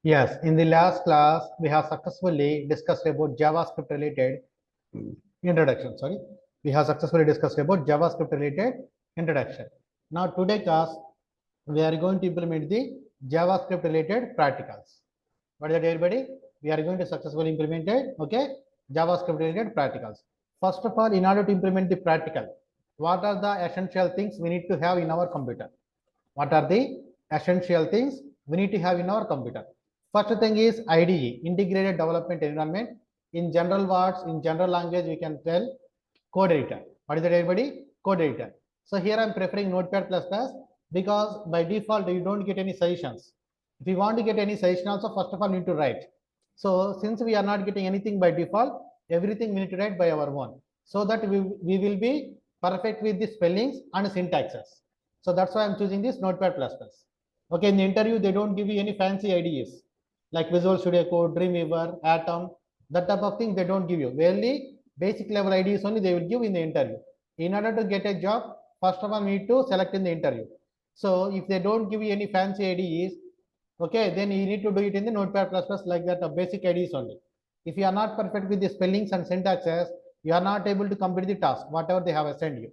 Yes, in the last class, we have successfully discussed about JavaScript related introduction. Sorry, we have successfully discussed about JavaScript related introduction. Now, today class, we are going to implement the JavaScript related practicals. What is that, everybody? We are going to successfully implement it. Okay, JavaScript related practicals. First of all, in order to implement the practical, what are the essential things we need to have in our computer? What are the essential things we need to have in our computer? First thing is IDE, Integrated Development Environment. In general words, in general language, we can tell code editor. What is that, everybody? Code editor. So here I am preferring Notepad++ because by default you don't get any suggestions. If you want to get any suggestion also, first of all, you need to write. So since we are not getting anything by default, everything we need to write by our own, so that we will be perfect with the spellings and syntaxes. So that's why I'm choosing this Notepad++. Okay, in the interview, they don't give you any fancy IDEs like Visual Studio Code, Dreamweaver, Atom, that type of thing they don't give you. Barely basic level IDEs only they will give in the interview. In order to get a job, first of all, we need to select in the interview. So if they don't give you any fancy IDEs, okay, then you need to do it in the Notepad++ like that, basic IDEs only. If you are not perfect with the spellings and syntaxes, you are not able to complete the task, whatever they have assigned you.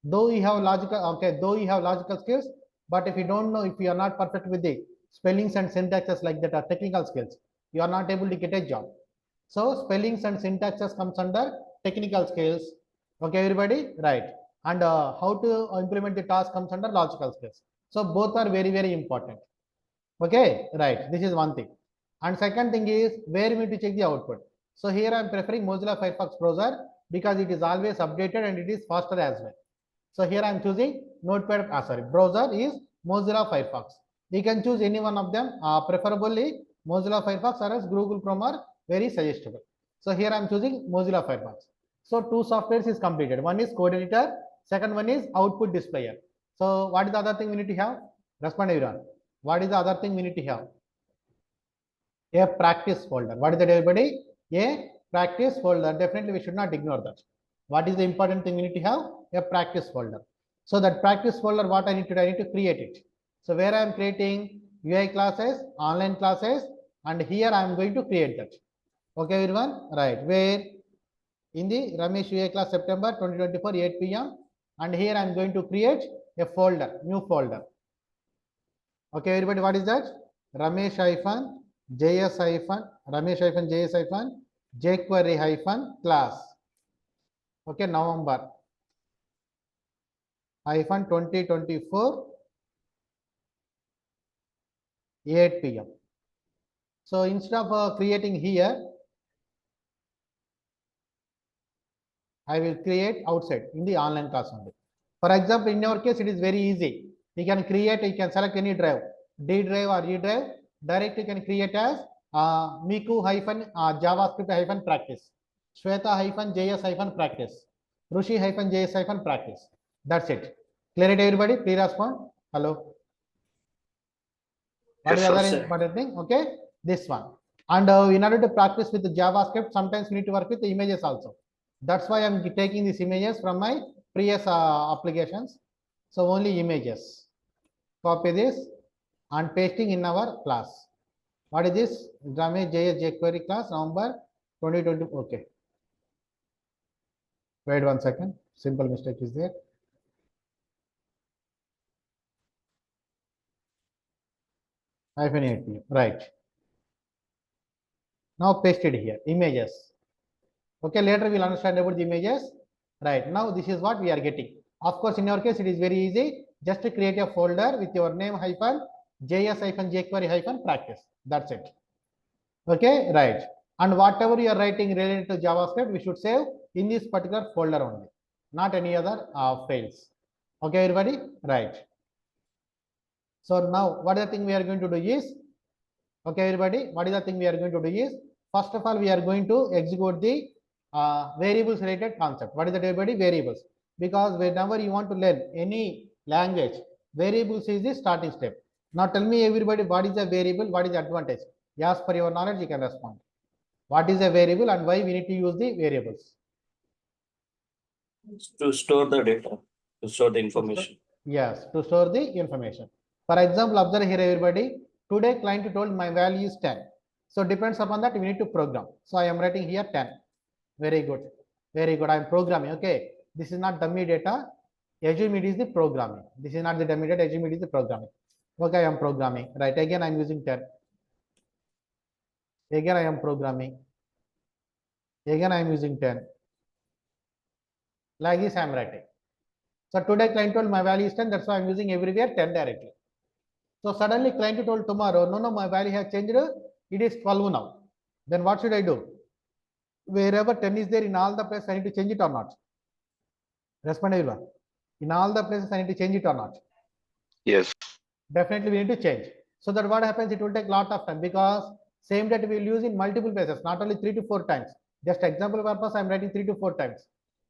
Though you have logical skills, but if you don't know, if you are not perfect with the spellings and syntaxes like that are technical skills, you are not able to get a job. So spellings and syntaxes comes under technical skills. Okay, everybody, right? And how to implement the task comes under logical skills. So both are very, very important. Okay, right? This is one thing. And second thing is where we need to check the output. So here I am preferring Mozilla Firefox browser because it is always updated and it is faster as well. So here I am choosing Notepad. Browser is Mozilla Firefox. You can choose any one of them. Preferably Mozilla Firefox or else Google Chrome are very suggestible. So here I am choosing Mozilla Firefox. So two softwares is completed. One is code editor. Second one is output displayer. So what is the other thing we need to have? Respond everyone. What is the other thing we need to have? A practice folder. What is that, everybody? A practice folder. Definitely we should not ignore that. What is the important thing we need to have? A practice folder. So that practice folder, what I need to do? I need to create it. So where I am creating UI classes, online classes, and here I am going to create that. Okay, everyone? Right. Where? In the Ramesh UI class September 2024, 8 p.m. And here I am going to create a folder, new folder. Okay, everybody, what is that? Ramesh JS jQuery class. Okay, November 2024, 8 p.m. So instead of creating here, I will create outside in the online class only. For example, in your case, it is very easy. You can create, you can select any drive, D drive or E drive. Directly you can create as Miku-JavaScript practice, Shweta-JS Rushi-JS practice. That's it. Clear it, everybody? Please respond. Hello. What is the other important thing? Okay, this one. And in order to practice with the JavaScript, sometimes we need to work with the images also. That's why I'm taking these images from my previous applications. So only images. Copy this and pasting in our class. What is this? Ramesh jQuery class, November 2020. Okay. Wait 1 second. Simple mistake is there. -8 PM. Right. Now paste it here. Images. Okay, later we'll understand about the images. Right, now this is what we are getting. Of course, in your case, it is very easy. Just to create a folder with your name -js-jQuery practice. That's it. Okay, right. And whatever you are writing related to JavaScript, we should save in this particular folder only, not any other files. Okay, everybody? Right. So now what is the thing we are going to do is, okay, everybody, what is the thing we are going to do is, first of all, we are going to execute the variables related concept. What is that, everybody? Variables. Because whenever you want to learn any language, variables is the starting step. Now tell me, everybody, what is a variable? What is the advantage? Yes, for your knowledge, you can respond. What is a variable and why we need to use the variables? To store the data, to store the information. Yes, to store the information. For example, observe here, everybody. Today client told my value is 10. So depends upon that we need to program. So I am writing here 10. Very good. Very good. I am programming. Okay. This is not dummy data. Assume it is the programming. This is not the dummy data. Assume it is the programming. Okay. I am programming. Right. Again, I am using 10. Again, I am programming. Again, I am using 10. Like this, I am writing. So today client told my value is 10. That's why I am using everywhere 10 directly. So suddenly client told tomorrow, no, my value has changed. It is 12 now. Then what should I do? Wherever 10 is there in all the places, I need to change it or not? Respond everyone. In all the places, I need to change it or not? Yes. Definitely we need to change. So that what happens, it will take lot of time because same data we will use in multiple places, not only 3 to 4 times. Just example purpose, I am writing 3 to 4 times.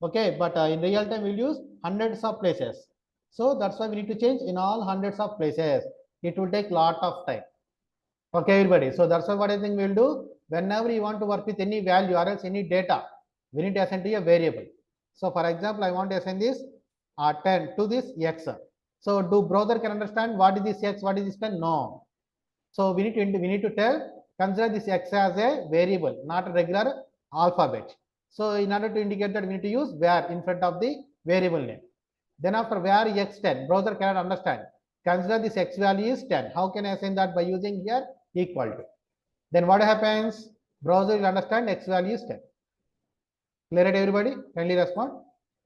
Okay, but in real time we'll use hundreds of places. So that's why we need to change in all hundreds of places. It will take lot of time. Okay, everybody. So that's why what I think we'll do. Whenever you want to work with any value or else any data, we need to assign to a variable. So for example, I want to assign this 10 to this x. So do browser can understand what is this x, what is this 10? No. So we need to tell, consider this x as a variable, not a regular alphabet. So in order to indicate that, we need to use var in front of the variable name. Then after var x10, browser cannot understand. Consider this x value is 10. How can I assign that? By using here equal to. Then what happens? Browser will understand x value is 10. Clear it, everybody? Kindly respond.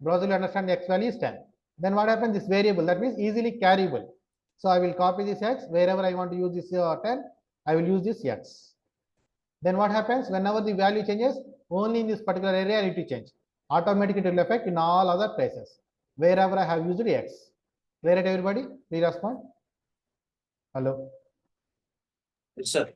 Browser will understand x value is 10. Then what happens? This variable, that means easily carryable. So I will copy this x. Wherever I want to use this 10, I will use this x. Then what happens? Whenever the value changes, only in this particular area I need to change. Automatically it will affect in all other places. Wherever I have used x. Clear it, everybody? Please respond. Hello. Yes, sir.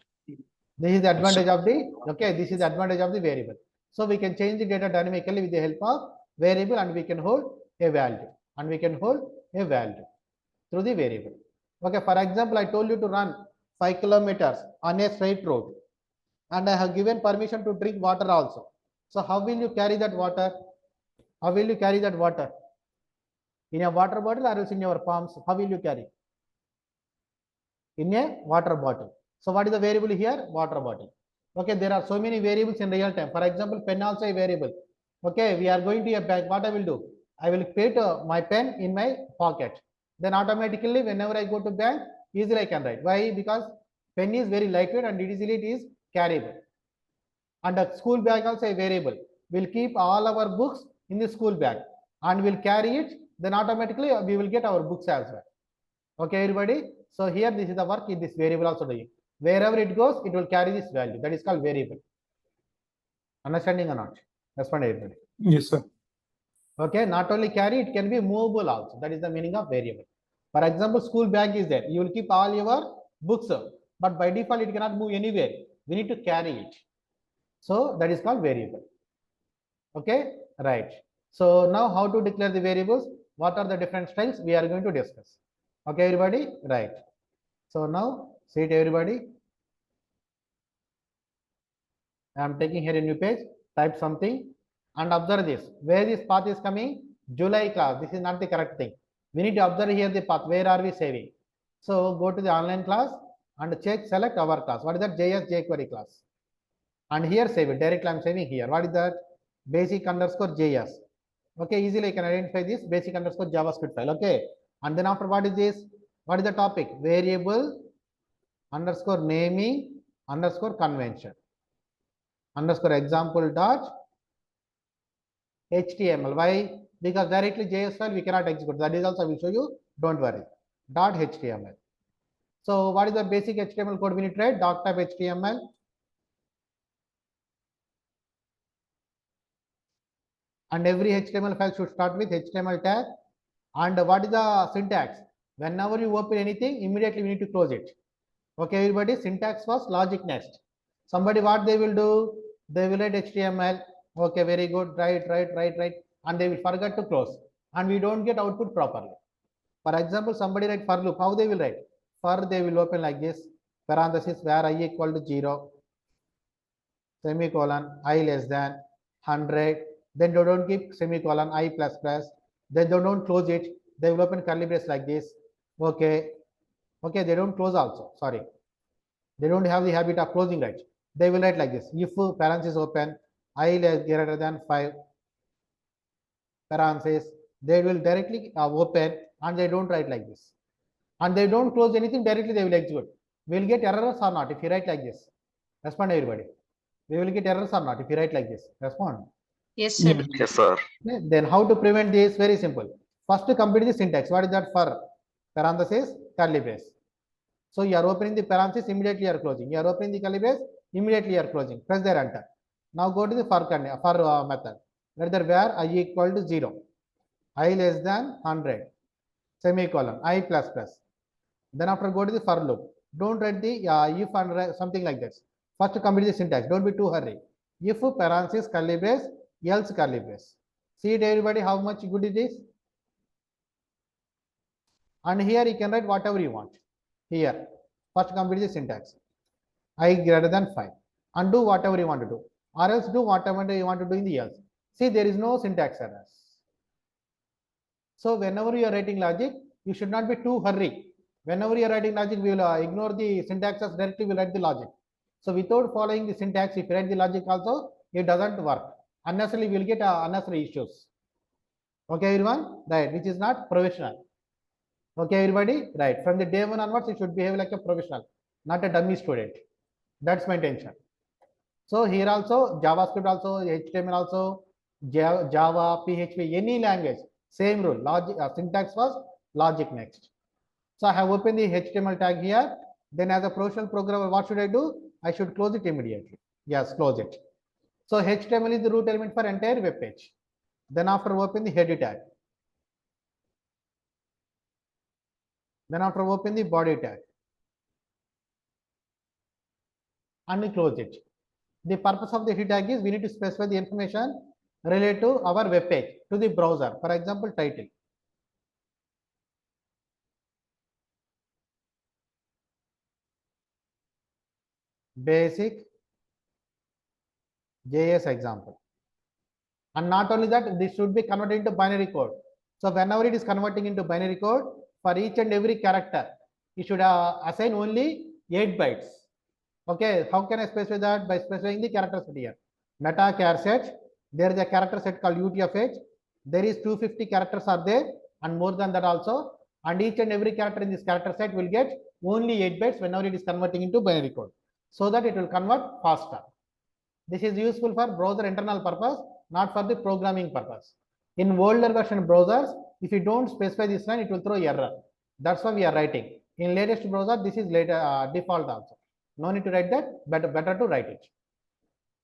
This is the advantage of the, okay, this is the advantage of the variable. So we can change the data dynamically with the help of variable, and we can hold a value, and we can hold a value through the variable. Okay, for example, I told you to run 5 kilometers on a straight road, and I have given permission to drink water also. So how will you carry that water? How will you carry that water? In a water bottle or else in your palms? How will you carry? In a water bottle. So what is the variable here? Water bottle. Okay, there are so many variables in real time. For example, pen also a variable. Okay, we are going to a bank. What I will do? I will put my pen in my pocket. Then automatically, whenever I go to bank, easily I can write. Why? Because pen is very lightweight and easily it is carryable. And a school bag also a variable. We'll keep all our books in the school bag and we'll carry it. Then automatically we will get our books as well. Okay, everybody. So here this is the work in this variable also doing. Wherever it goes, it will carry this value. That is called variable. Understanding or not? Respond, everybody. Yes, sir. Okay, not only carry, it can be movable also. That is the meaning of variable. For example, school bag is there. You will keep all your books, but by default it cannot move anywhere. We need to carry it. So that is called variable. Okay, right. So now how to declare the variables? What are the different styles we are going to discuss? Okay, everybody, right. So now see it, everybody. I am taking here a new page, type something and observe this. Where this path is coming? July class. This is not the correct thing. We need to observe here the path. Where are we saving? So go to the online class and check, select our class. What is that? JS jQuery class. And here save it. Directly I am saving here. What is that? Basic underscore JS. Okay, easily I can identify this basic underscore JavaScript file. Okay. And then after, what is this? What is the topic? Variable underscore naming underscore convention underscore example dot HTML. Why? Because directly JS file we cannot execute. That is also I will show you. Don't worry. Dot HTML. So what is the basic HTML code we need to write? Doc type HTML. And every HTML file should start with HTML tag. And what is the syntax? Whenever you open anything, immediately we need to close it. Okay, everybody, syntax first, logic next. Somebody, what they will do? They will write HTML. Okay, very good. Right. And they will forget to close. And we don't get output properly. For example, somebody write for loop. How they will write? For they will open like this. Parenthesis where I equal to 0. Semicolon I less than 100. Then they don't keep semicolon I plus plus. Then they don't close it. They will open curly brace like this. Okay. Okay, they don't close also. Sorry. They don't have the habit of closing, right? They will write like this: if parenthesis open, I is greater than 5 parenthesis, they will directly open, and they don't write like this. And they don't close anything, directly they will execute. We will get errors or not if you write like this? Respond, everybody. We will get errors or not if you write like this? Respond. Yes, sir. Yes, sir. Then how to prevent this? Very simple. First, complete the syntax. What is that? For parenthesis, curly brace. So you are opening the parenthesis, immediately you are closing. You are opening the curly brace, immediately you are closing. Press there, enter. Now go to the for method. Where I equal to 0, I less than 100, semicolon, I plus plus. Then after go to the for loop. Don't write the if and something like this. First complete the syntax. Don't be too hurry. If parenthesis curly brace, else curly brace. See it, everybody, how much good it is. And here you can write whatever you want. Here, first complete the syntax. I greater than 5. And do whatever you want to do. Or else do whatever you want to do in the else. See, there is no syntax errors. So whenever you are writing logic, you should not be too hurry. Whenever you are writing logic, we will ignore the syntaxes, directly we will write the logic. So without following the syntax, if you write the logic also, it doesn't work. Unnecessarily, we will get unnecessary issues. Okay, everyone? Right, which is not professional. Okay, everybody? Right. From the day one onwards, you should behave like a professional, not a dummy student. That's my intention. So here also, JavaScript also, HTML also, Java, PHP, any language, same rule. Logic, syntax first, logic next. So I have opened the HTML tag here. Then as a professional programmer, what should I do? I should close it immediately. Yes, close it. So HTML is the root element for entire web page. Then after open the header tag. Then after open the body tag. And we close it. The purpose of the header tag is we need to specify the information related to our web page, to the browser. For example, title. Basic JS example. And not only that, this should be converted into binary code. So whenever it is converting into binary code, for each and every character, you should assign only 8 bytes. Okay, how can I specify that? By specifying the character set here. Meta char set, there is a character set called UTF-8. There is 250 characters are there, and more than that also. And each and every character in this character set will get only 8 bytes whenever it is converting into binary code, so that it will convert faster. This is useful for browser internal purpose, not for the programming purpose. In older version browsers, if you don't specify this line, it will throw error. That's why we are writing. In latest browser, this is later default also. No need to write that, better to write it.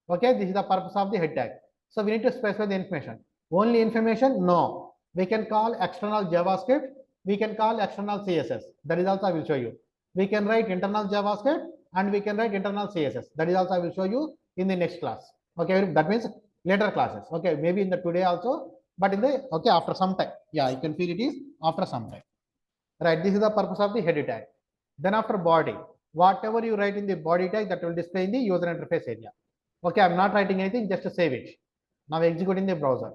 Okay, this is the purpose of the head tag. So we need to specify the information. Only information? No. We can call external JavaScript. We can call external CSS. That is also I will show you. We can write internal JavaScript and we can write internal CSS. That is also I will show you in the next class. Okay, that means later classes. Okay, maybe in the today also, but in the after some time. Yeah, you can feel it is after some time. Right, this is the purpose of the header tag. Then after body, whatever you write in the body tag, that will display in the user interface area. Okay, I'm not writing anything, just to save it. Now execute in the browser.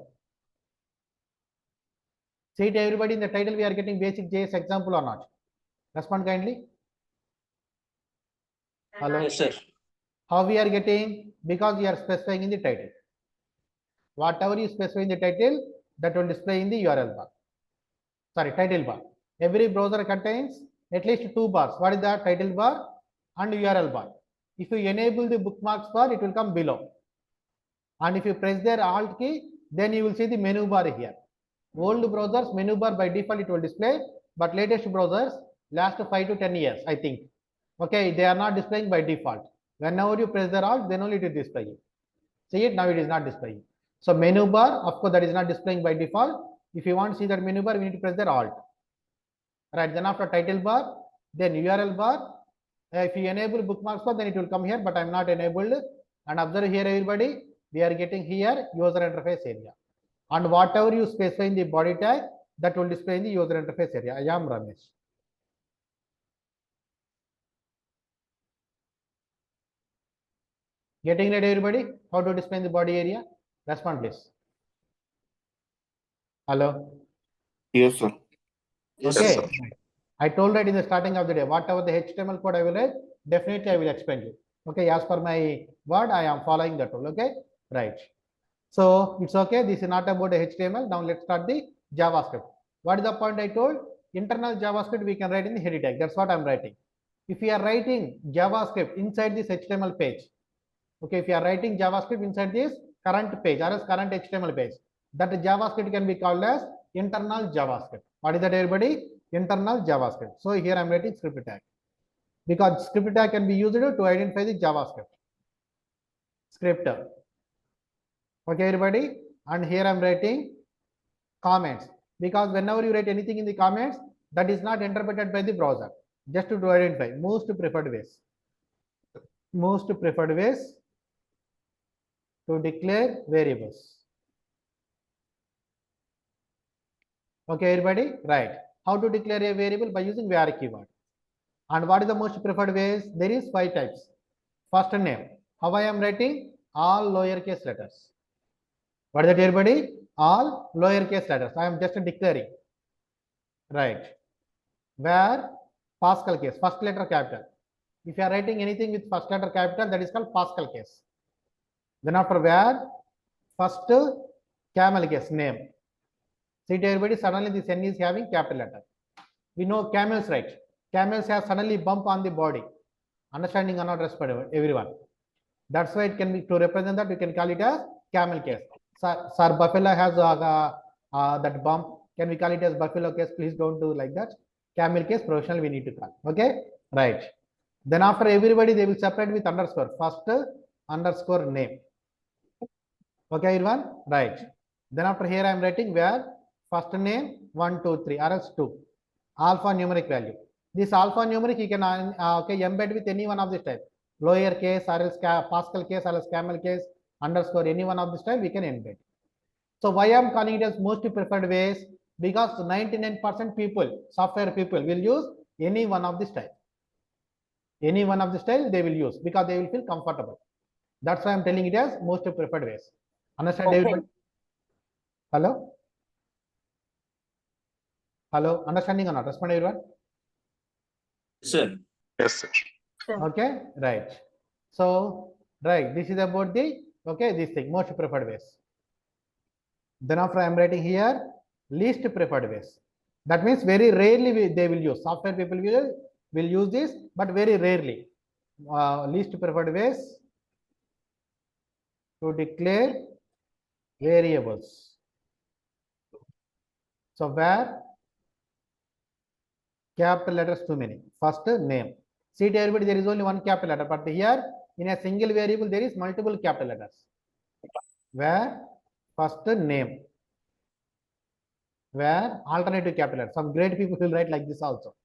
See it, everybody, in the title we are getting basic JS example or not? Respond kindly. Hello. Yes, sir. How we are getting? Because we are specifying in the title. Whatever you specify in the title, that will display in the URL bar. Sorry, title bar. Every browser contains at least 2 bars. What is that? Title bar and URL bar. If you enable the bookmarks bar, it will come below. And if you press their Alt key, then you will see the menu bar here. Old browsers, menu bar by default it will display, but latest browsers, last 5 to 10 years, I think. Okay, they are not displaying by default. Whenever you press their Alt, then only it is displaying. See it, now it is not displaying. So menu bar, of course, that is not displaying by default. If you want to see that menu bar, we need to press their Alt. Right, then after title bar, then URL bar. If you enable bookmarks bar, then it will come here, but I'm not enabled. And observe here, everybody, we are getting here user interface area. And whatever you specify in the body tag, that will display in the user interface area. I am Ramesh. Getting ready, everybody? How to display in the body area? Respond, please. Hello. Yes, sir. Okay. I told that in the starting of the day, whatever the HTML code I will write, definitely I will explain you. Okay, as per my word, I am following that rule. Okay, right. So it's okay. This is not about HTML. Now let's start the JavaScript. What is the point I told? Internal JavaScript we can write in the header tag. That's what I'm writing. If you are writing JavaScript inside this HTML page, okay, if you are writing JavaScript inside this current page or as current HTML page, that JavaScript can be called as internal JavaScript. What is that, everybody? Internal JavaScript. So here I'm writing script tag because script tag can be used to identify the JavaScript script. Okay, everybody. And here I'm writing comments because whenever you write anything in the comments, that is not interpreted by the browser. Just to identify most preferred ways. Most preferred ways to declare variables. Okay, everybody, right? How to declare a variable? By using var keyword. And what is the most preferred ways? There is 5 types. First name. How I am writing? All lowercase letters. What is that, everybody? All lowercase letters. I am just declaring. Right. Where Pascal case, first letter capital. If you are writing anything with first letter capital, that is called Pascal case. Then after where first camel case name. See it, everybody, suddenly this N is having capital letter. We know camels, right? Camels have suddenly bump on the body. Understanding or not, respect everyone. That's why it can be, to represent that, we can call it as camel case. Sir, buffalo has that bump. Can we call it as buffalo case? Please don't do like that. Camel case, professional we need to call. Okay, right. Then after everybody, they will separate with underscore. First underscore name. Okay, everyone, right. Then after here I am writing where first name 1, 2, 3 or else 2 alphanumeric value. This alphanumeric you can okay, embed with any one of this type. Lower case or else Pascal case or else camel case underscore, any one of this type we can embed. So why I am calling it as most preferred ways? Because 99% people, software people will use any one of this type. Any one of the style they will use because they will feel comfortable. That's why I'm telling it as most preferred ways. Understand, okay, everybody? Hello? Hello? Understanding or not? Respond, everyone? Sir. Yes, sir. Okay, right. So, right, this is about the, okay, this thing, most preferred ways. Then after I'm writing here, least preferred ways. That means very rarely they will use. Software people will use this, but very rarely. Least preferred ways to declare variables. So where capital letters too many. First name. See it, everybody, there is only one capital letter, but here in a single variable there is multiple capital letters. Where first name. Where alternative capital letters. Some great people will write like this also.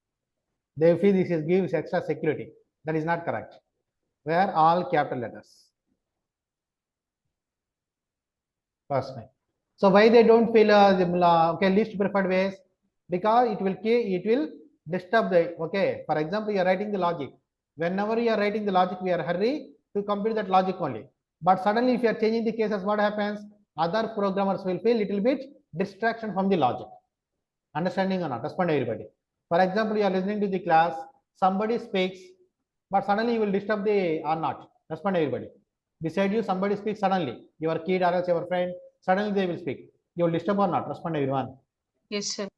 They feel this is gives extra security. That is not correct. Where all capital letters. First name. So why they don't feel okay, least preferred ways? Because it will disturb the, okay, for example, you are writing the logic. Whenever you are writing the logic, we are hurry to complete that logic only. But suddenly if you are changing the cases, what happens? Other programmers will feel little bit distraction from the logic. Understanding or not? Respond, everybody. For example, you are listening to the class, somebody speaks, but suddenly you will disturb the or not. Respond, everybody. Beside you, somebody speaks suddenly. Your kid or else your friend, suddenly they will speak. You will disturb or not? Respond, everyone. Yes, sir.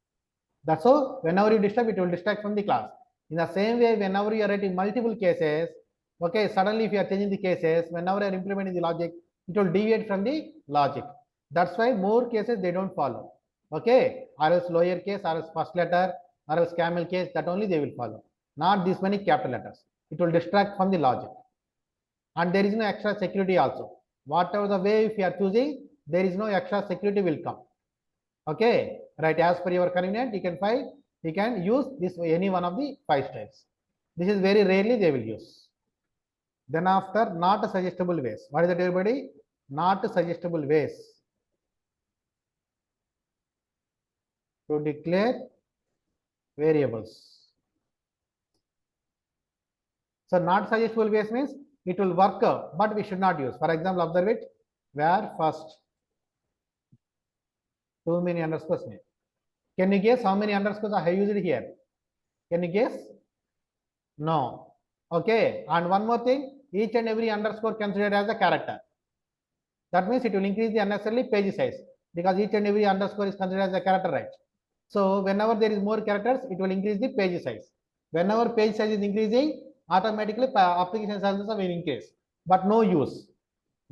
That's so. Whenever you disturb, it will distract from the class. In the same way, whenever you are writing multiple cases, okay, suddenly if you are changing the cases, whenever you are implementing the logic, it will deviate from the logic. That's why more cases they don't follow. Okay, or else lower case, or else first letter, or else camel case, that only they will follow. Not this many capital letters. It will distract from the logic. And there is no extra security also. Whatever the way if you are choosing, there is no extra security will come. Okay, right, as per your convenience, you can use this any one of the 5 styles. This is very rarely they will use. Then after, not suggestible ways. What is that, everybody? Not suggestible ways to declare variables. So not suggestible ways means it will work, but we should not use. For example, observe it, where first too many underscores name. Can you guess how many underscores I have used here? Can you guess? No. Okay, and one more thing, each and every underscore considered as a character. That means it will increase the unnecessarily page size because each and every underscore is considered as a character, right? So whenever there is more characters, it will increase the page size. Whenever page size is increasing, automatically application sizes will increase, but no use.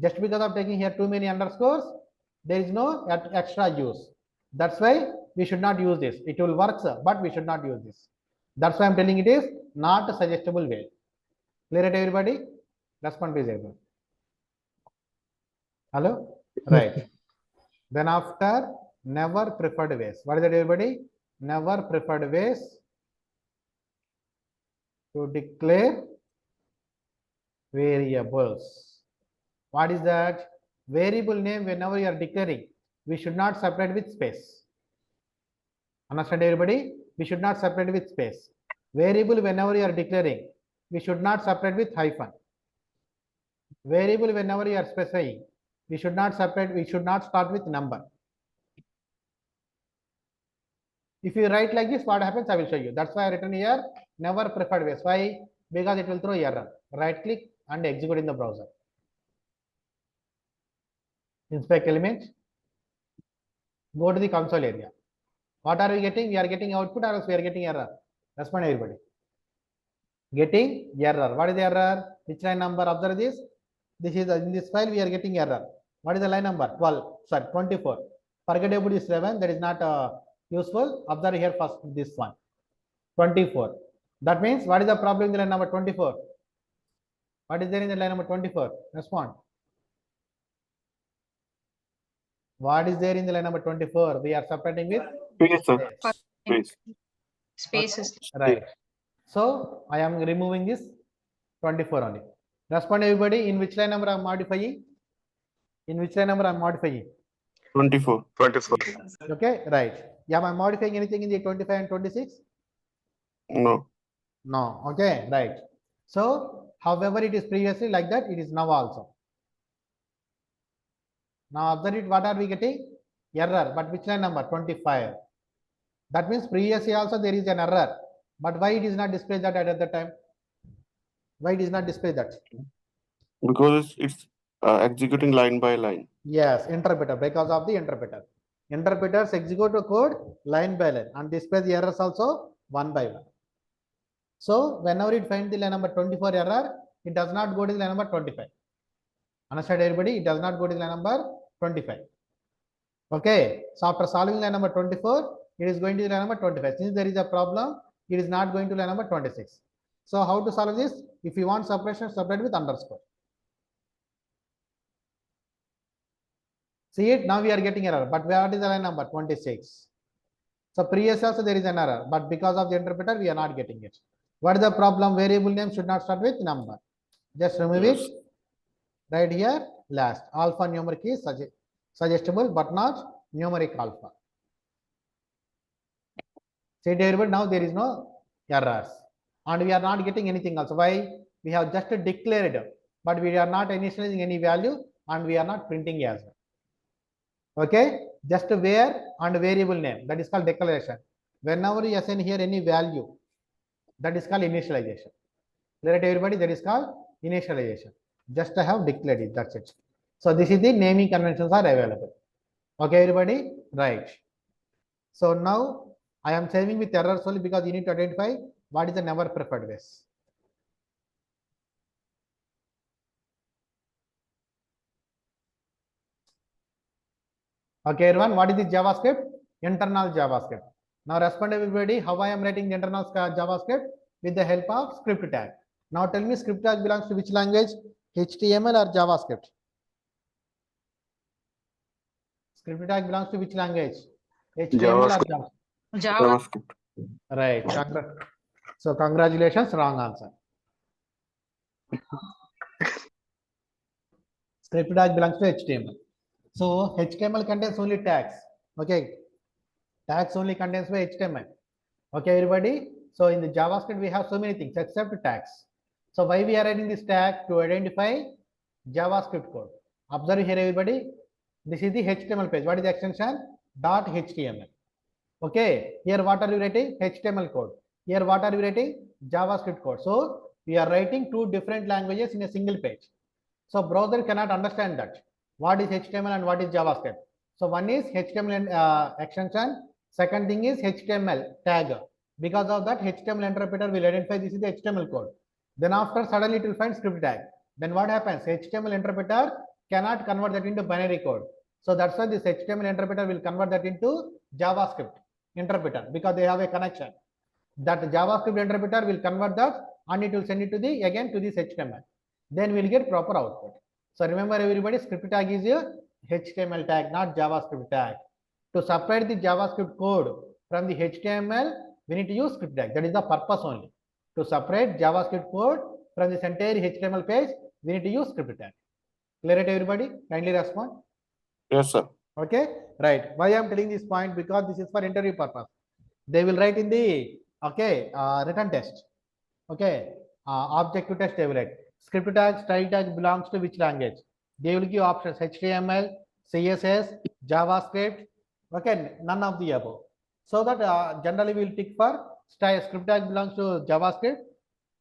Just because of taking here too many underscores, there is no extra use. That's why we should not use this. It will work, but we should not use this. That's why I'm telling it is not a suggestible way. Clear it, everybody? Respond please, everyone. Hello? Right. Then after never preferred ways. What is that, everybody? Never preferred ways to declare variables. What is that? Variable name, whenever you are declaring, we should not separate with space. Understand, everybody? We should not separate with space. Variable, whenever you are declaring, we should not separate with hyphen. Variable, whenever you are specifying, we should not separate, we should not start with number. If you write like this, what happens? I will show you. That's why I written here never preferred ways. Why? Because it will throw error. Right click and execute in the browser. Inspect element. Go to the console area. What are we getting? We are getting output, or else we are getting error. Respond, everybody. Getting error. What is the error? Which line number? Observe this. This is in this file we are getting error. What is the line number? 12. Sorry, 24. Forgettable is 7. That is not useful. Observe here first this one. 24. That means what is the problem in the line number 24? What is there in the line number 24? Respond. What is there in the line number 24? We are separating with space. Spaces. Right. So I am removing this 24 only. Respond, everybody. In which line number I am modifying? In which line number I am modifying? 24. Okay, right. Am I modifying anything in the 25 and 26? No. No. Okay, right. So, however it is previously like that, it is now also. Now observe it, what are we getting? Error, but which line number? 25. That means previously also there is an error. But why it is not displayed that at that time? Why it is not displayed that? Because it's executing line by line. Yes, interpreter, because of the interpreter. Interpreters execute a code line by line and display the errors also one by one. So whenever it finds the line number 24 error, it does not go to the line number 25. Understand, everybody? It does not go to the line number 25. Okay. So after solving line number 24, it is going to the line number 25. Since there is a problem, it is not going to line number 26. So how to solve this? If you want separation, separate with underscore. See it? Now we are getting error. But what is the line number? 26. So previous also there is an error. But because of the interpreter, we are not getting it. What is the problem? Variable name should not start with number. Just remove it. Right here, last. Alphanumeric is suggestible, but not numeric alpha. See it, everybody? Now there is no errors. And we are not getting anything else. Why? We have just declared, but we are not initializing any value and we are not printing as well. Okay, just where and variable name, that is called declaration. Whenever you assign here any value, that is called initialization. Clear it, everybody? That is called initialization. Just I have declared it, that's it. So this is the naming conventions are available. Okay, everybody? Right. So now I am saving with errors only because you need to identify what is the never preferred ways. Okay, everyone, what is the JavaScript? Internal JavaScript. Now respond, everybody, how I am writing the internal JavaScript with the help of script tag. Now tell me, script tag belongs to which language? HTML or JavaScript? Script tag belongs to which language? HTML or JavaScript? JavaScript. Right. So congratulations, wrong answer. Script tag belongs to HTML. So HTML contains only tags. Okay. Tags only contains by HTML. Okay, everybody. So in the JavaScript, we have so many things except tags. So why we are writing this tag? To identify JavaScript code. Observe here, everybody. This is the HTML page. What is the extension? .html. Okay. Here what are you writing? HTML code. Here what are you writing? JavaScript code. So we are writing two different languages in a single page. So browser cannot understand that. What is HTML and what is JavaScript? So one is HTML extension. Second thing is HTML tag. Because of that, HTML interpreter will identify this is the HTML code. Then after suddenly it will find script tag. Then what happens? HTML interpreter cannot convert that into binary code. So that's why this HTML interpreter will convert that into JavaScript interpreter because they have a connection. That JavaScript interpreter will convert that and it will send it to the again to this HTML. Then we'll get proper output. So remember everybody, script tag is a HTML tag, not JavaScript tag. To separate the JavaScript code from the HTML, we need to use script tag. That is the purpose only. To separate JavaScript code from this entire HTML page, we need to use script tag. Clear it, everybody? Kindly respond. Yes, sir. Okay, right. Why I am telling this point? Because this is for interview purpose. They will write in the written test. Okay, objective test they will write. Script tag, style tag belongs to which language? They will give options HTML, CSS, JavaScript. Okay, none of the above. So that generally we will tick for style. Script tag belongs to JavaScript,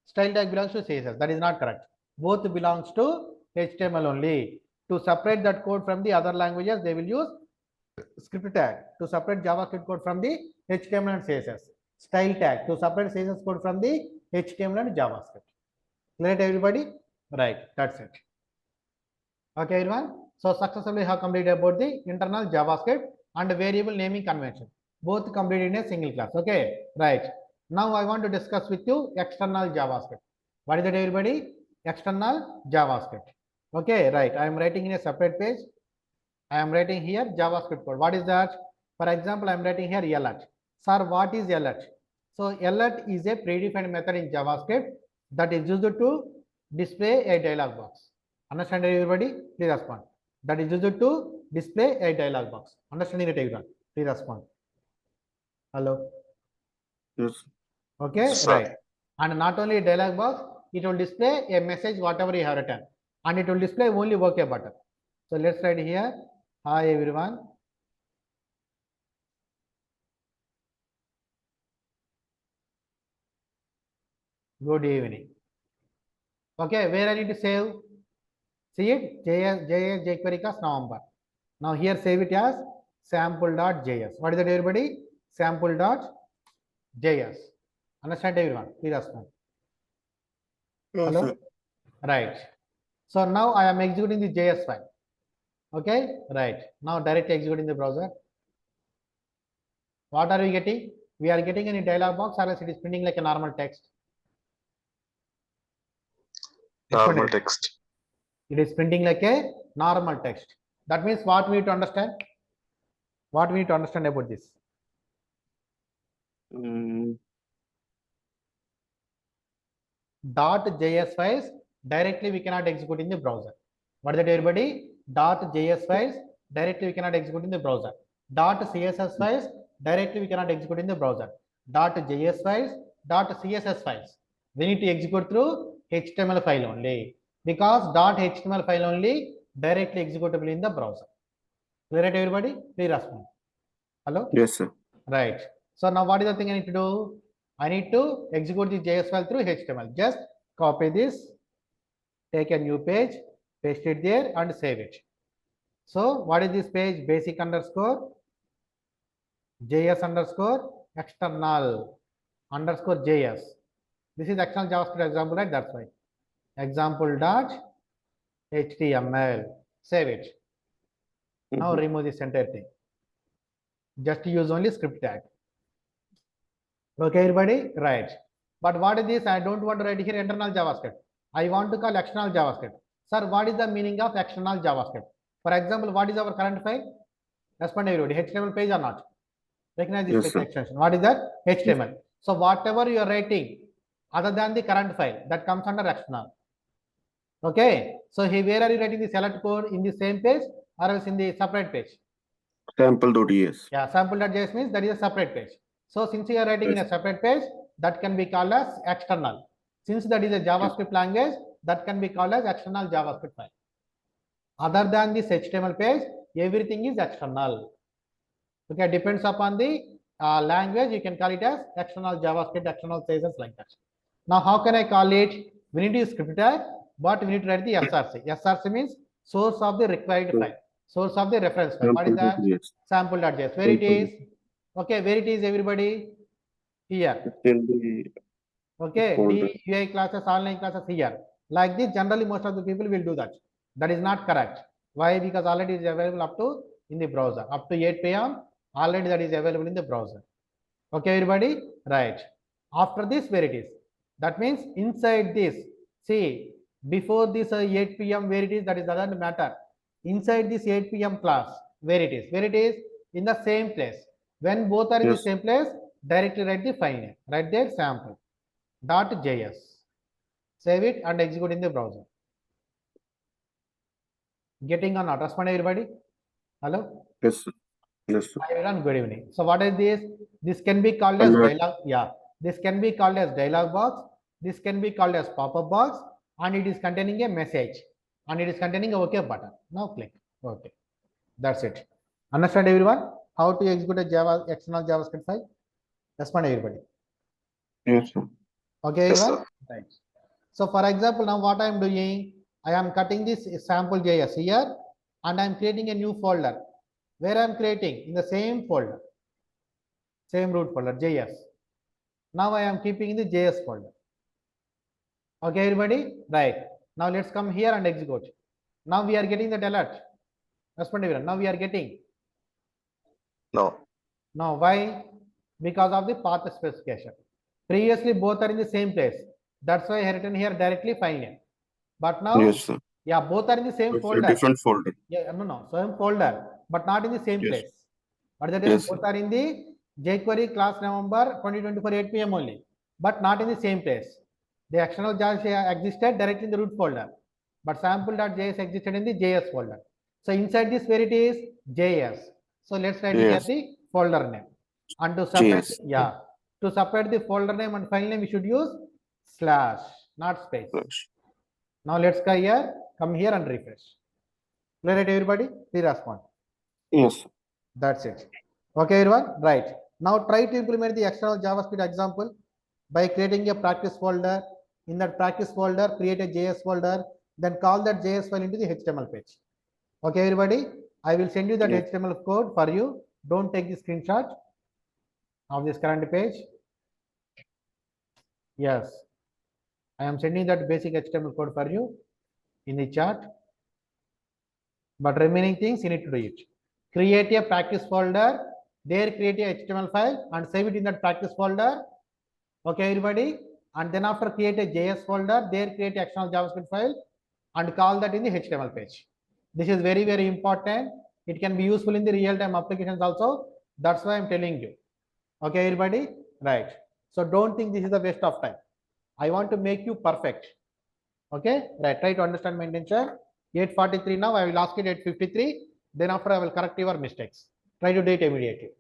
style tag belongs to CSS. That is not correct. Both belongs to HTML only. To separate that code from the other languages, they will use script tag. To separate JavaScript code from the HTML and CSS. Style tag to separate CSS code from the HTML and JavaScript. Clear it, everybody? Right, that's it. Okay, everyone. So successfully have completed about the internal JavaScript and variable naming convention. Both completed in a single class. Okay, right. Now I want to discuss with you external JavaScript. What is it, everybody? External JavaScript. Okay, right. I am writing in a separate page. I am writing here JavaScript code. What is that? For example, I am writing here alert. Sir, what is alert? So alert is a predefined method in JavaScript that is used to display a dialog box. Understand, everybody? Please respond. That is used to display a dialog box. Understanding it, everyone? Please respond. Hello. Yes. Okay, Sir. right. And not only a dialog box, it will display a message whatever you have written, and it will display only OK button. So let's write here. Hi everyone. Good evening. Okay, where I need to save? See it? JS jQuery class November. Now here save it as sample.js. What is that, everybody? Sample.js. Understand, everyone? Please respond. Hello? Sir. Right. So now I am executing the JS file. Okay, right. Now directly executing the browser. What are we getting? We are getting any dialog box, or else it is printing like a normal text. Normal text. It is printing like a normal text. That means what we need to understand? What we need to understand about this? .js files directly we cannot execute in the browser. What is that, everybody? .js files directly we cannot execute in the browser. .css files directly we cannot execute in the browser. .js files, .css files we need to execute through HTML file only, because .html file only directly executable in the browser. Clear it, everybody? Please respond. Hello? Yes, sir. Right. So now what is the thing I need to do? I need to execute the JS file through HTML. Just copy this, take a new page, paste it there and save it. So what is this page? Basic underscore JS underscore external underscore JS. This is external JavaScript example, right? That's why. Example.html. Save it. Now remove this entire thing. Just use only script tag. Okay, everybody? Right. But what is this? I don't want to write here internal JavaScript. I want to call external JavaScript. Sir, what is the meaning of external JavaScript? For example, what is our current file? Respond, everybody. HTML page or not? Recognize this extension. What is that? HTML. So whatever you are writing other than the current file, that comes under external. Okay. So here, where are you writing the select code? In the same page or else in the separate page? Sample.js. Yeah, sample.js means that is a separate page. So since you are writing in a separate page, that can be called as external. Since that is a JavaScript language, that can be called as external JavaScript file. Other than this HTML page, everything is external. Okay, depends upon the language. You can call it as external JavaScript, external CSS, like that. Now, how can I call it? We need to use script tag, but we need to write the src. Src means source of the required file, source of the reference file. What is that? Sample.js. Where it is? Okay, where it is, everybody? Here. Okay, DUI classes, online classes here. Like this, generally most of the people will do that. That is not correct. Why? Because already it is available up to in the browser. Up to 8 p.m. already that is available in the browser. Okay, everybody? Right. After this, where it is? That means inside this, see, before this 8 p.m. where it is, that is doesn't matter. Inside this 8 p.m. class, where it is? Where it is? In the same place. When both are in the same place, directly write the file name. Write there sample.js. Save it and execute in the browser. Getting on not? Respond, everybody. Hello? Yes, sir. Yes, sir. Hi everyone, good evening. So what is this? This can be called as dialog. Yeah, this can be called as dialog box. This can be called as pop-up box, and it is containing a message, and it is containing a OK button. Now click OK. That's it. Understand, everyone? How to execute a Java external JavaScript file? Respond, everybody. Yes, sir. Okay, Yes, everyone? sir. Right. So for example, now what I am doing, I am cutting this sample JS here, and I am creating a new folder. Where I am creating? In the same folder, same root folder, JS. Now I am keeping in the JS folder. Okay, everybody? Right. Now let's come here and execute. Now we are getting the alert. Respond, everyone. Now we are getting. No. Now why? Because of the path specification. Previously both are in the same place. That's why I written here directly file name. But now, Yes, sir. yeah, both are in the same It's folder. a different folder. Yeah, no, same folder, but not in the same Yes. place. But that is Yes, both are in the jQuery class November 2024 8 p.m. only, but not in the same place. The external JS existed directly in the root folder, but sample.js existed in the JS folder. So inside this, where it is JS. So let's write here the folder name. And to separate, JS. yeah, to separate the folder name and file name, we should use slash, not space. Now let's go here, come here and refresh. Clear it, everybody? Please respond. Yes. That's it. Okay, everyone? Right. Now try to implement the external JavaScript example by creating a practice folder. In that practice folder, create a JS folder, then call that JS file into the HTML page. Okay, everybody? I will send you that HTML code for you. Don't take the screenshot of this current page. Yes. I am sending that basic HTML code for you in the chat. But remaining things you need to do it. Create a practice folder, there create a HTML file and save it in that practice folder. Okay, everybody? And then after create a JS folder, there create a external JavaScript file and call that in the HTML page. This is very, very important. It can be useful in the real-time applications also. That's why I'm telling you. Okay, everybody? Right. So don't think this is a waste of time. I want to make you perfect. Okay, right. Try to understand my intention. 8:43 now. I will ask it 8:53. Then after I will correct your mistakes. Try to do it immediately.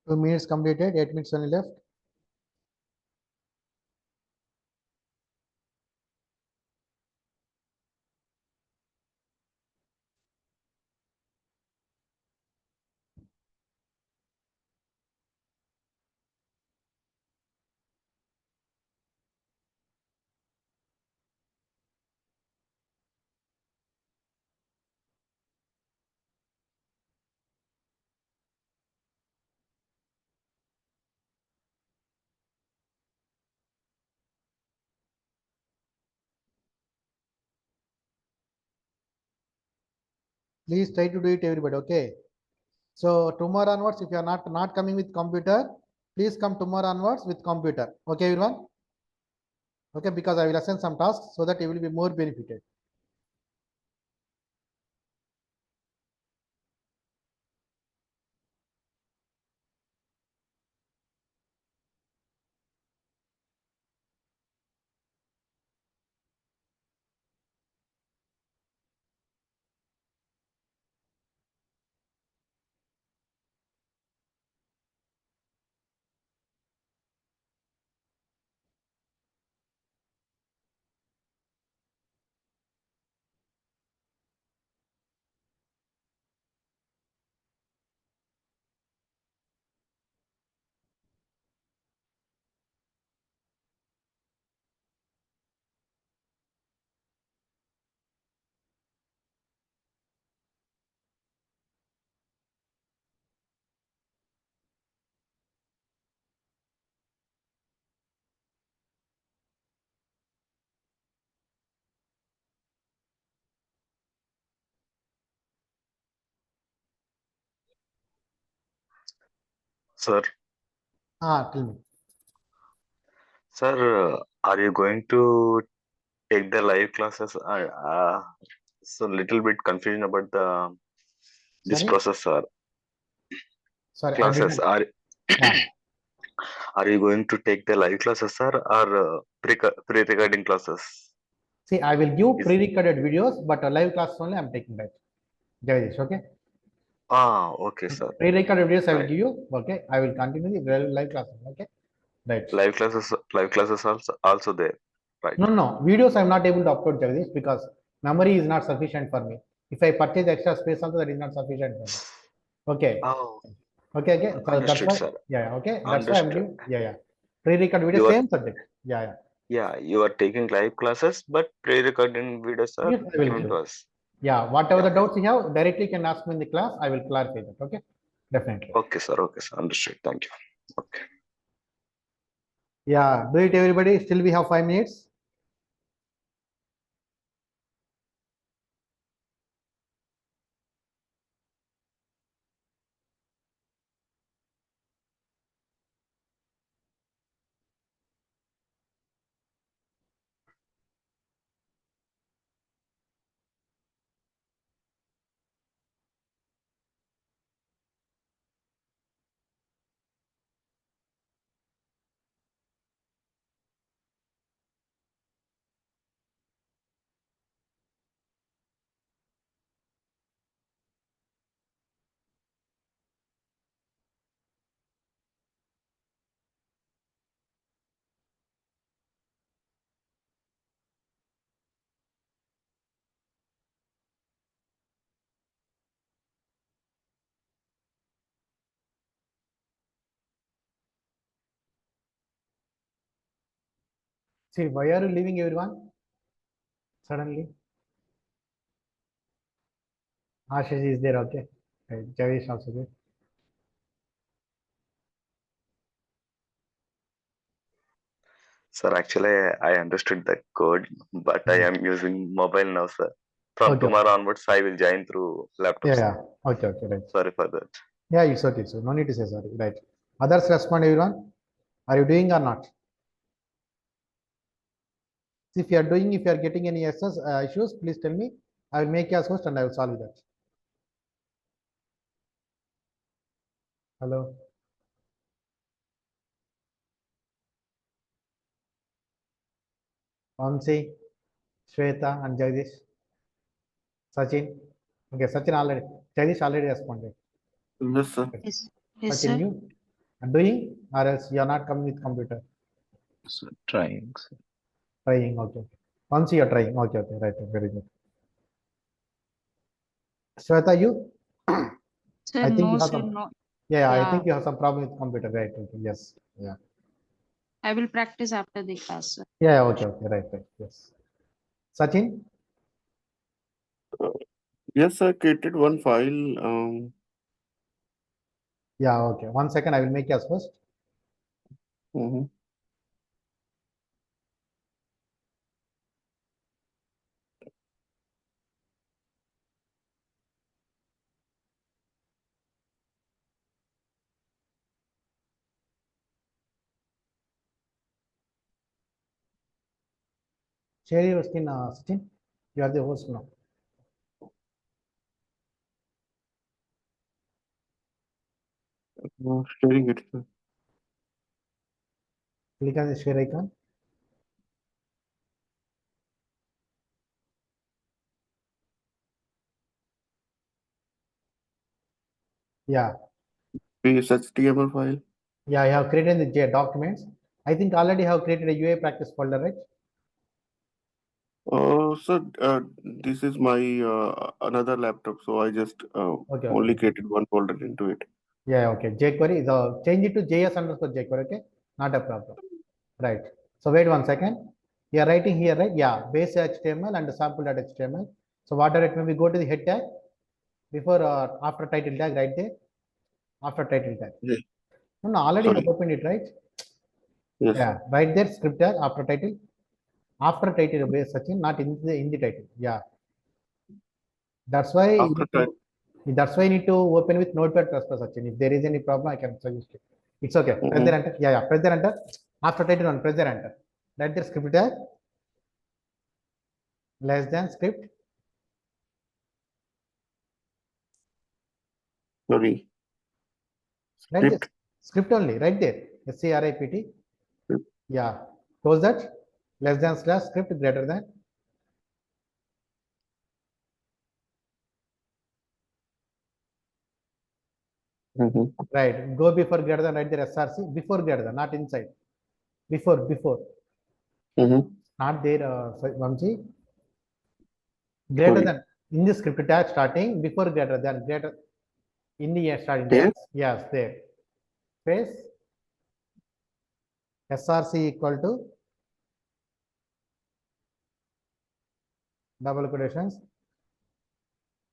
2 minutes completed, 8 minutes only left. Please try to do it, everybody. Okay. So tomorrow onwards, if you are not coming with computer, please come tomorrow onwards with computer. Okay, everyone. Okay, because I will assign some tasks so that you will be more benefited. Sir, Tell me. sir, are you going to take the live classes? So little bit confusion about this Sorry, process, sir. sorry, I Classes didn't. Yeah. are you going to take the live classes, sir, or pre-recording classes? See, I will give Is pre-recorded videos, but a live class only I'm taking that. Jagdish, okay. okay, sir. Pre-recorded videos I will Right. give you. Okay, I will continue the live class. Okay, right. Live classes also there, right? No, videos I'm not able to upload, Jagdish, because memory is not sufficient for me. If I purchase extra space also, that is not sufficient for me. Okay. Oh, Okay. So that's understood, why. sir. Yeah. Okay. That's why I'm Understood. giving. Yeah. Pre-recorded video, You are same subject. Yeah. you are taking live classes, but pre-recording videos are Yes, I will given give. to us. Yeah. Whatever the Yeah. doubts you have, directly you can ask me in the class. I will clarify that. Okay. Definitely. Okay, sir. Okay, sir. Understood. Thank you. Okay. Yeah. Do it, everybody. Still, we have 5 minutes. See, why are you leaving, everyone? Suddenly, Ashish is there. Okay. Right. Javish also there. Sir, actually, I understood the code, but I am using mobile now, sir. From Okay. tomorrow onwards, I will join through laptop, sir. Yeah. Okay. Right. Sorry for that. Yeah, it's okay. So no need to say sorry. Right. Others respond, everyone. Are you doing or not? If you are doing, if you are getting any issues, please tell me. I will make you as host and I will solve that. Hello. Vamsi, Shweta, and Jagdish. Sachin. Okay, Sachin already. Jagdish already responded. Yes, sir. Okay. Yes, yes, Sachin, sir. you. Doing, or else you are not coming with computer? So trying. Sir. Trying, okay. Once you are trying, okay, okay, right, very good. Shweta, you? Sir, I think no, you have sir, some. no. Yeah, I Yeah. think you have some problem with computer, right? Okay, yes, yeah. I will practice after the class, sir. Yeah, okay, okay, right, right, yes. Sachin? Yes, I created one file. Yeah, okay. 1 second, I will make yours first. Mhm. Share your screen, Sachin. You are the host now. Sharing it. Sir. Click on the share icon. Yeah, Paste HTML file. yeah, I have created the documents. I think already have created a UI practice folder, right? So this is my another laptop, so I just Okay, only okay. created one folder into it. Yeah, okay. jQuery is change it to JS underscore jQuery, okay? Not a problem. Right. So wait 1 second. You are writing here, right? Yeah, base HTML and sample.html. So whatever it may be, go to the head tag before after title tag, right there. After title tag. Yeah. No, no, already Sorry. have opened it, right? Yes. Yeah, right there, script tag after title. After title base Sachin, not in the title. Yeah. That's why you After need to, that's why you need to open with Notepad++, Sachin. If there is any problem, I can suggest it. It's okay. Press the enter. Yeah, yeah. Press the enter. After title one, press the enter. Right there, script tag. Less than script. Sorry. Right there. Script. Script only, right there. SCRIPT. Script. Yeah. Close that. Less than slash script greater than. Mhm. Right. Go before greater than, right there, SRC. Before greater than, not inside. Before. Mhm. Not there, Vamsi. Greater Sorry. than. In the script tag starting, before greater than, greater. In the starting There. tag. Yes, there. Space. SRC equal to double quotations.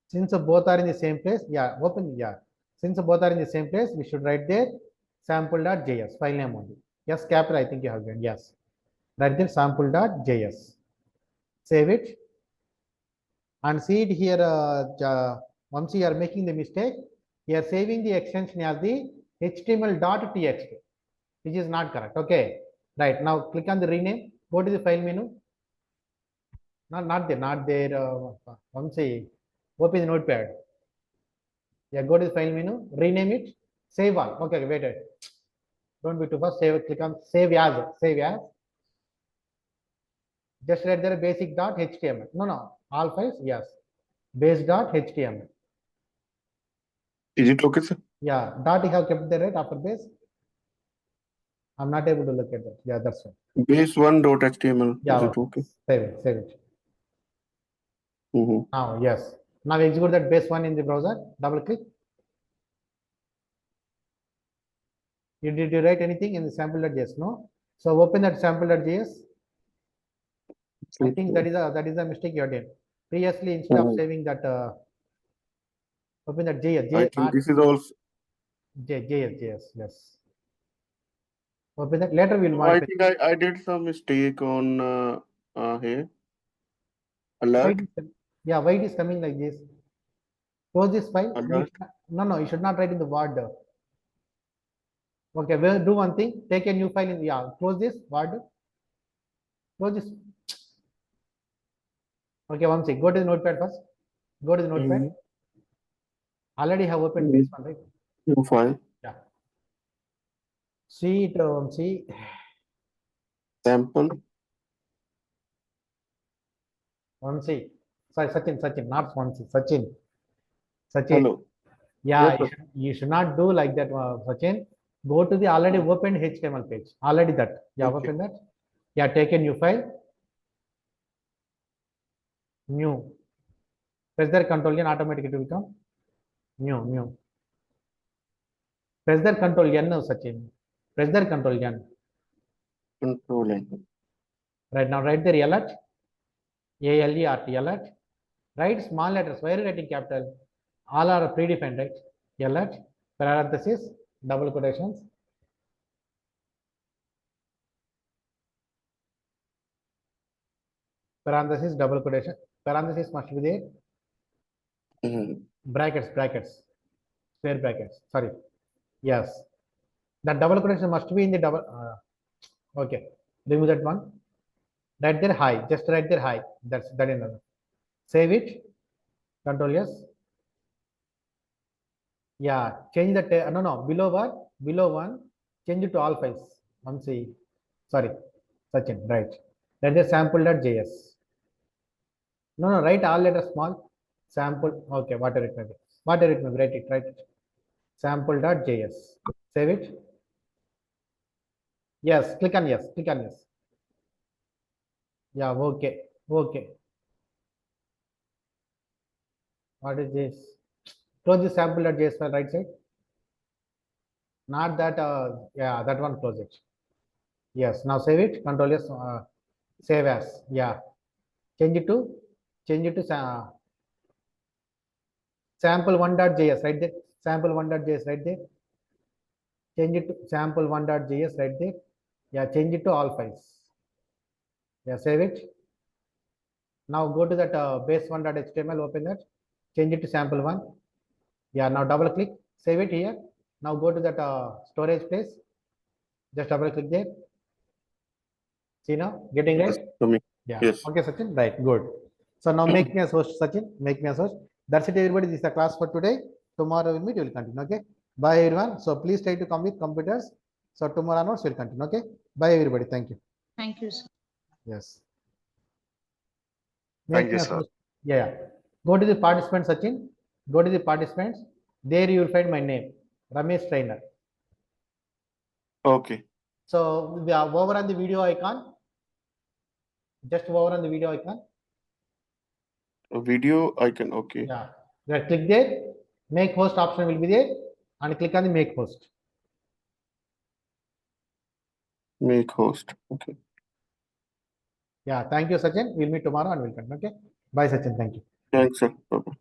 Since both are in the same place, yeah, open, yeah. Since both are in the same place, we should write there sample.js, file name only. Yes, capital, I think you have done, yes. Write there sample.js. Save it. And see it here, once you are making the mistake, you are saving the extension as the html.txt, which is not correct, okay. Right, now click on the rename, go to the file menu. Not there, once you open the notepad. Yeah, go to the file menu, rename it, save all. Okay, wait. Don't be too fast. Save, click on save as. Just write there basic.html. No, all files, yes. Base.html. Is it okay, sir? Yeah, dot you have kept there, right? After base. I'm not able to look at that. Yeah, that's right. Base1.html. Yeah, Is it okay. okay? Save it. Mhm. Now, yes. Now execute that base one in the browser. Double click. Did you write anything in the sample.js? No. So open that sample.js. I think that is a mistake you did. Previously, instead of saving that, open that JS, I think not this is also. JS, yes. Open that. Later we'll So I modify. think I did some mistake on here. Why Alert. it is, yeah, why it is coming like this? Close this file. Alert. No, you should not write in the Word. Okay, we'll do one thing. Take a new file in, yeah, close this Word. Close this. Okay, one second. Go to the notepad first. Go to the notepad. Mhm. Already have opened base one, right? New file. Yeah. See it, see. Sample. One see. Sorry, Sachin, not one see. Sachin. Hello. Yeah, Yes, sir. you should not do like that, Sachin. Go to the already opened HTML page. Already that. Yeah, Okay. open that. Yeah, take a new file. New. Press the control N, automatically it will come. New. Press the control N now, Sachin. Press the control N. Control N. Right now, write the alert. ALERT, alert. Write small letters. Why are you writing capital? All are predefined, right? Alert, parenthesis, double quotations. Parenthesis, double quotation. Parenthesis must be there. Brackets, square brackets. Sorry. Yes. That double quotation must be in the double. Okay. Remove that one. Write there high. Just write there high. That is enough. Save it. Control S. Yeah. Change that. No. Below what? Below one. Change it to all files. Sorry. Sachin. Right. That is sample.js. No. Write all letters small. Sample. Okay. Whatever it may be. Write it. Sample.js. Save it. Yes. Click on yes. Yeah. Okay. What is this? Close the sample.js file right side. Not that. Yeah. That one. Close it. Yes. Now save it. Control S. Save as. Yeah. Change it to sample1.js right there. Sample1.js right there. Change it to sample1.js right there. Yeah, change it to all files. Yeah, save it. Now go to that base1.html, open that. Change it to sample1. Yeah, now double click. Save it here. Now go to that storage place. Just double click there. See now, getting right? Coming. Yeah. Yes. Okay, Sachin. Right. Good. So now make me as host, Sachin. Make me as host. That's it, everybody. This is the class for today. Tomorrow we'll meet. We'll continue. Okay. Bye, everyone. So please try to come with computers. So tomorrow onwards we'll continue. Okay. Bye, everybody. Thank you. Thank you, sir. Yes. Thank Make you, me as sir. host. Yeah. Go to the participants, Sachin. Go to the participants. There you will find my name, Ramesh Trainer. Okay. So we are over on the video icon. Just over on the video icon. A video icon. Okay. Yeah. Just click there. Make host option will be there, and click on the make host. Make host. Okay. Yeah. Thank you, Sachin. We'll meet tomorrow and we'll continue. Okay. Bye, Sachin. Thank you. Thanks, sir. Bye-bye.